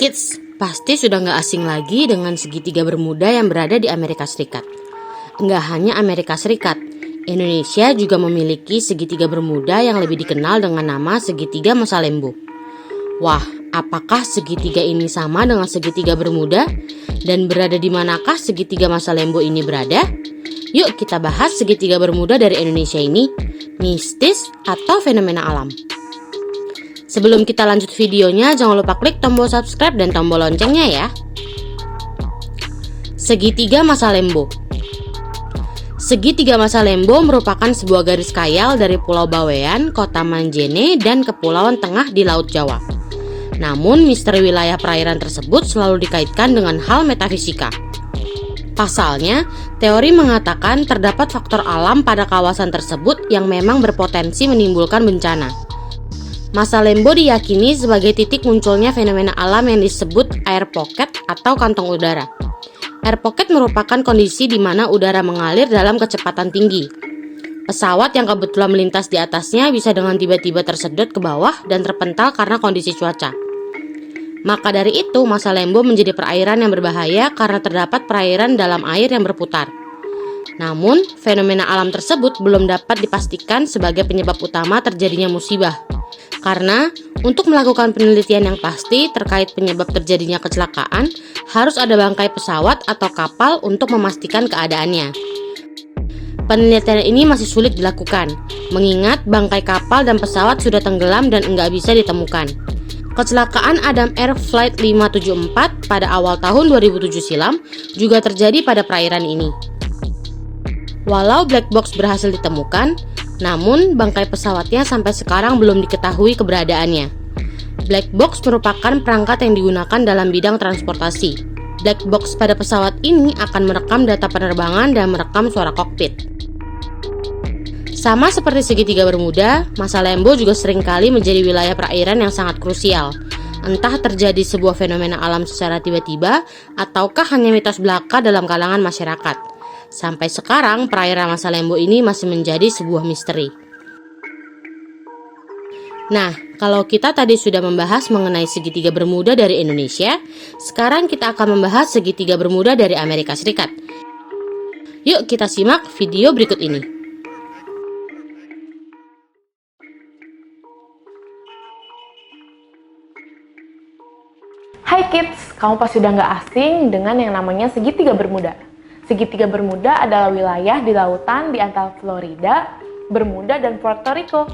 Kids, pasti sudah nggak asing lagi dengan segitiga Bermuda yang berada di Amerika Serikat. Nggak hanya Amerika Serikat, Indonesia juga memiliki segitiga Bermuda yang lebih dikenal dengan nama segitiga Masalembo. Wah, apakah segitiga ini sama dengan segitiga Bermuda? Dan berada di manakah segitiga Masalembo ini berada? Yuk kita bahas segitiga Bermuda dari Indonesia ini, mistis atau fenomena alam. Sebelum kita lanjut videonya, jangan lupa klik tombol subscribe dan tombol loncengnya ya. Segitiga Masalembo. Segitiga Masalembo merupakan sebuah garis khayal dari Pulau Bawean, Kota Manjene, dan Kepulauan Tengah di Laut Jawa. Namun, misteri wilayah perairan tersebut selalu dikaitkan dengan hal metafisika. Pasalnya, teori mengatakan terdapat faktor alam pada kawasan tersebut yang memang berpotensi menimbulkan bencana. Masalembo diyakini sebagai titik munculnya fenomena alam yang disebut air pocket atau kantong udara. Air pocket merupakan kondisi di mana udara mengalir dalam kecepatan tinggi. Pesawat yang kebetulan melintas di atasnya bisa dengan tiba-tiba tersedot ke bawah dan terpental karena kondisi cuaca. Maka dari itu, Masalembo menjadi perairan yang berbahaya karena terdapat perairan dalam air yang berputar. Namun, fenomena alam tersebut belum dapat dipastikan sebagai penyebab utama terjadinya musibah. Karena untuk melakukan penelitian yang pasti terkait penyebab terjadinya kecelakaan, harus ada bangkai pesawat atau kapal untuk memastikan keadaannya. Penelitian ini masih sulit dilakukan, mengingat bangkai kapal dan pesawat sudah tenggelam dan enggak bisa ditemukan. Kecelakaan Adam Air Flight 574 pada awal tahun 2007 silam juga terjadi pada perairan ini. Walau black box berhasil ditemukan, namun bangkai pesawatnya sampai sekarang belum diketahui keberadaannya. Black box merupakan perangkat yang digunakan dalam bidang transportasi. Black box pada pesawat ini akan merekam data penerbangan dan merekam suara kokpit. Sama seperti segitiga Bermuda, Masalembo juga seringkali menjadi wilayah perairan yang sangat krusial. Entah terjadi sebuah fenomena alam secara tiba-tiba, ataukah hanya mitos belaka dalam kalangan masyarakat. Sampai sekarang, perairan Masalembo ini masih menjadi sebuah misteri. Nah, kalau kita tadi sudah membahas mengenai segitiga Bermuda dari Indonesia, sekarang kita akan membahas segitiga Bermuda dari Amerika Serikat. Yuk kita simak video berikut ini. Hai kids, kamu pasti udah nggak asing dengan yang namanya segitiga Bermuda. Segitiga Bermuda adalah wilayah di lautan di antara Florida, Bermuda, dan Puerto Rico.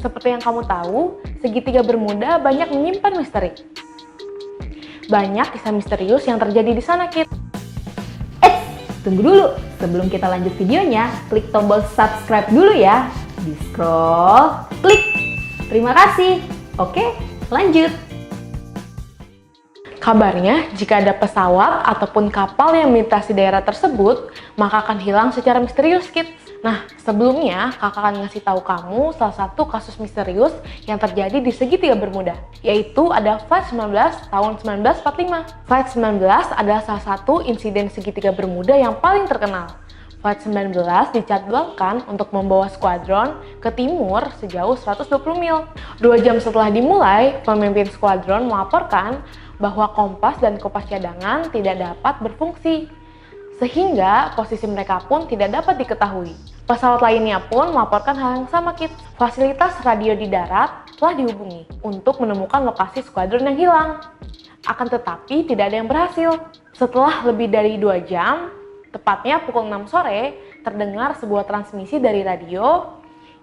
Seperti yang kamu tahu, segitiga Bermuda banyak menyimpan misteri. Banyak kisah misterius yang terjadi di sana, kids. Tunggu dulu, sebelum kita lanjut videonya, klik tombol subscribe dulu ya. Di scroll, klik. Terima kasih. Oke, lanjut. Kabarnya, jika ada pesawat ataupun kapal yang melintasi daerah tersebut, maka akan hilang secara misterius, kids. Nah, sebelumnya kakak akan ngasih tahu kamu salah satu kasus misterius yang terjadi di segitiga Bermuda, yaitu ada Flight 19 tahun 1945. Flight 19 adalah salah satu insiden segitiga Bermuda yang paling terkenal. Flight 19 dijadwalkan untuk membawa skuadron ke timur sejauh 120 mil. 2 jam setelah dimulai, pemimpin skuadron melaporkan bahwa kompas dan kopas cadangan tidak dapat berfungsi, sehingga posisi mereka pun tidak dapat diketahui. Pesawat lainnya pun melaporkan hal yang sama, kids. Fasilitas radio di darat telah dihubungi untuk menemukan lokasi skuadron yang hilang. Akan tetapi tidak ada yang berhasil. Setelah lebih dari 2 jam, tepatnya pukul 6 sore, terdengar sebuah transmisi dari radio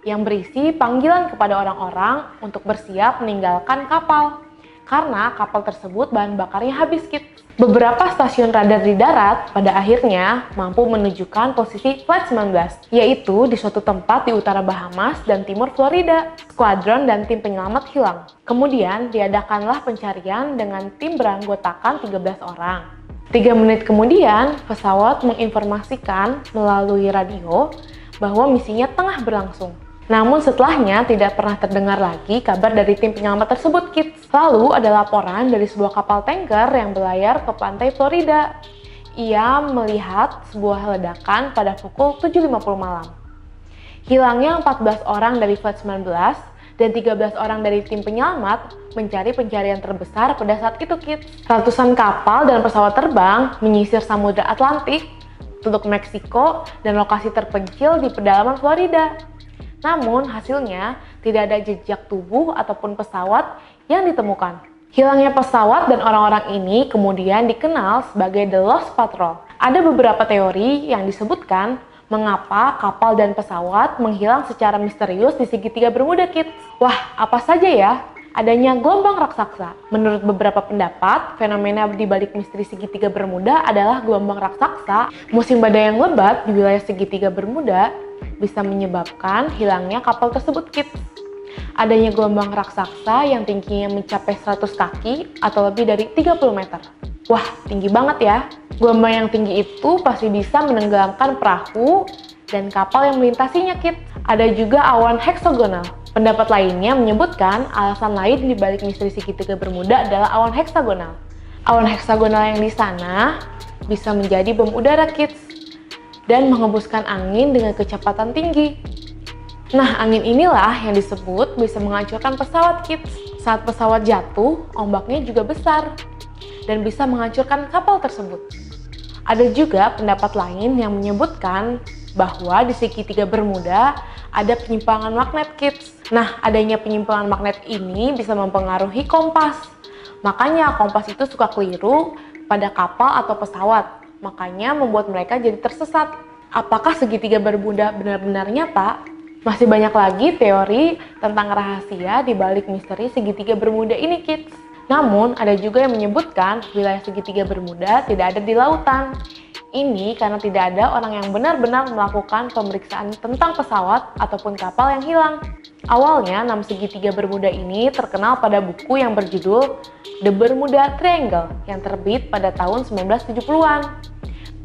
yang berisi panggilan kepada orang-orang untuk bersiap meninggalkan kapal. Karena kapal tersebut bahan bakarnya habis, kids. Beberapa stasiun radar di darat pada akhirnya mampu menunjukkan posisi Flight 19, yaitu di suatu tempat di utara Bahamas dan timur Florida. Skuadron dan tim penyelamat hilang. Kemudian diadakanlah pencarian dengan tim beranggotakan 13 orang. 3 menit kemudian, pesawat menginformasikan melalui radio bahwa misinya tengah berlangsung. Namun setelahnya tidak pernah terdengar lagi kabar dari tim penyelamat tersebut, kids. Lalu ada laporan dari sebuah kapal tanker yang berlayar ke pantai Florida. Ia melihat sebuah ledakan pada pukul 7.50 malam. Hilangnya 14 orang dari Flight 19 dan 13 orang dari tim penyelamat mencari pencarian terbesar pada saat itu, kids. Ratusan kapal dan pesawat terbang menyisir Samudra Atlantik, Teluk Meksiko, dan lokasi terpencil di pedalaman Florida. Namun hasilnya tidak ada jejak tubuh ataupun pesawat yang ditemukan. Hilangnya pesawat dan orang-orang ini kemudian dikenal sebagai The Lost Patrol. Ada beberapa teori yang disebutkan mengapa kapal dan pesawat menghilang secara misterius di segitiga Bermuda, kids. Wah, apa saja ya? Adanya gelombang raksasa. Menurut beberapa pendapat, fenomena di balik misteri segitiga Bermuda adalah gelombang raksasa. Musim badai yang lebat di wilayah segitiga Bermuda bisa menyebabkan hilangnya kapal tersebut, kids. Adanya gelombang raksasa yang tingginya mencapai 100 kaki atau lebih dari 30 meter. Wah, tinggi banget ya. Gelombang yang tinggi itu pasti bisa menenggelamkan perahu dan kapal yang melintasinya, kids. Ada juga awan heksagonal. Pendapat lainnya menyebutkan alasan lain di balik misteri segitiga Bermuda adalah awan heksagonal. Awan heksagonal yang di sana bisa menjadi bom udara, kids, dan menghembuskan angin dengan kecepatan tinggi. Nah, angin inilah yang disebut bisa menghancurkan pesawat, kids. Saat pesawat jatuh, ombaknya juga besar dan bisa menghancurkan kapal tersebut. Ada juga pendapat lain yang menyebutkan bahwa di segitiga Bermuda ada penyimpangan magnet, kids. Nah, adanya penyimpangan magnet ini bisa mempengaruhi kompas. Makanya kompas itu suka keliru pada kapal atau pesawat. Makanya membuat mereka jadi tersesat. Apakah segitiga Bermuda benar-benar nyata? Masih banyak lagi teori tentang rahasia di balik misteri segitiga Bermuda ini, kids. Namun, ada juga yang menyebutkan wilayah segitiga Bermuda tidak ada di lautan. Ini karena tidak ada orang yang benar-benar melakukan pemeriksaan tentang pesawat ataupun kapal yang hilang. Awalnya, nama segitiga Bermuda ini terkenal pada buku yang berjudul The Bermuda Triangle yang terbit pada tahun 1970-an.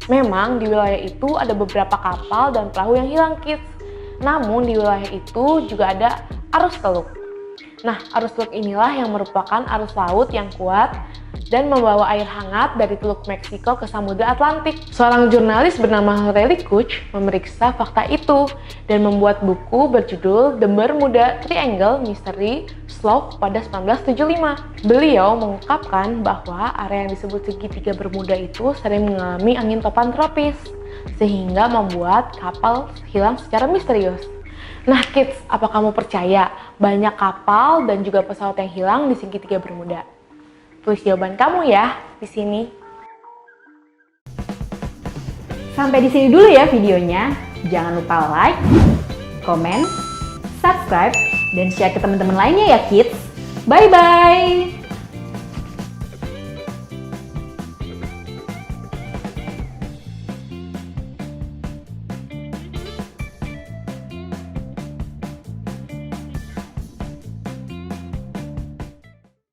Memang di wilayah itu ada beberapa kapal dan perahu yang hilang, kids. Namun di wilayah itu juga ada arus teluk. Nah, arus teluk inilah yang merupakan arus laut yang kuat dan membawa air hangat dari Teluk Meksiko ke Samudra Atlantik. Seorang jurnalis bernama Raleigh Couch memeriksa fakta itu dan membuat buku berjudul The Bermuda Triangle Mystery Solved pada 1975. Beliau mengungkapkan bahwa area yang disebut segitiga Bermuda itu sering mengalami angin topan tropis, sehingga membuat kapal hilang secara misterius. Nah, kids, apa kamu percaya banyak kapal dan juga pesawat yang hilang di segitiga Bermuda? Tulis jawaban kamu ya di sini. Sampai di sini dulu ya videonya. Jangan lupa like, comment, subscribe, dan share ke teman-teman lainnya ya, kids. Bye-bye!